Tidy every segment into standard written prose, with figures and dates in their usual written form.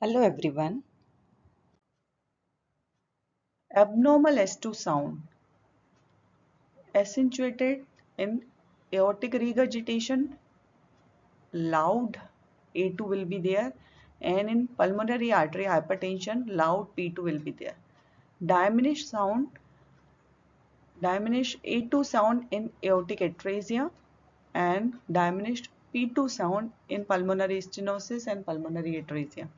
Hello everyone. Abnormal S2 sound accentuated in aortic regurgitation, loud A2 will be there, and in pulmonary artery hypertension, loud P2 will be there. Diminished A2 sound in aortic atresia and diminished P2 sound in pulmonary stenosis and pulmonary atresia.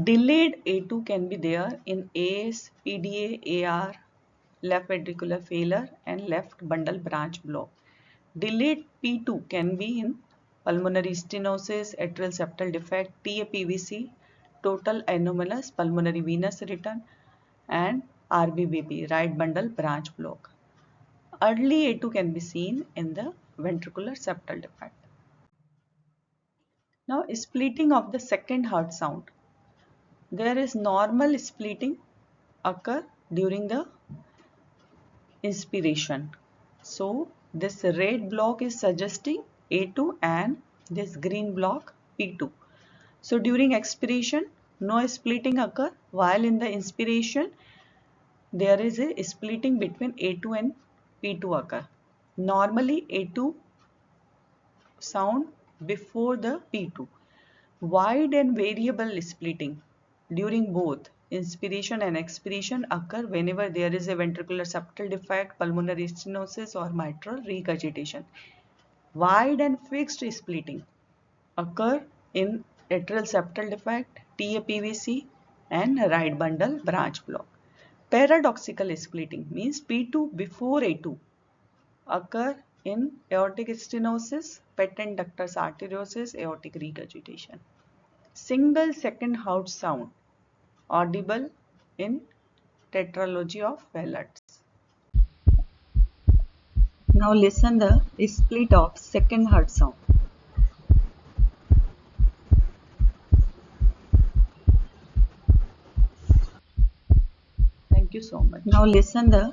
Delayed A2 can be there in AS, PDA, AR, left ventricular failure and left bundle branch block. Delayed P2 can be in pulmonary stenosis, atrial septal defect, TAPVC, total anomalous pulmonary venous return and RBBP, right bundle branch block. Early A2 can be seen in the ventricular septal defect. Now splitting of the second heart sound. There is normal splitting occur during the inspiration. So this red block is suggesting A2 and this green block P2. So during expiration no splitting occur, while in the inspiration there is a splitting between A2 and P2 occur. Normally A2 sound before the P2. Wide and variable splitting during both inspiration and expiration occur whenever there is a ventricular septal defect, pulmonary stenosis or mitral regurgitation. Wide and fixed splitting occur in atrial septal defect, TAPVC and right bundle branch block. Paradoxical splitting means P2 before A2 occur in aortic stenosis, patent ductus arteriosus, aortic regurgitation. Single second heart sound audible in tetralogy of Fallot's. Now listen the split of second heart sound. Thank you so much. Now listen the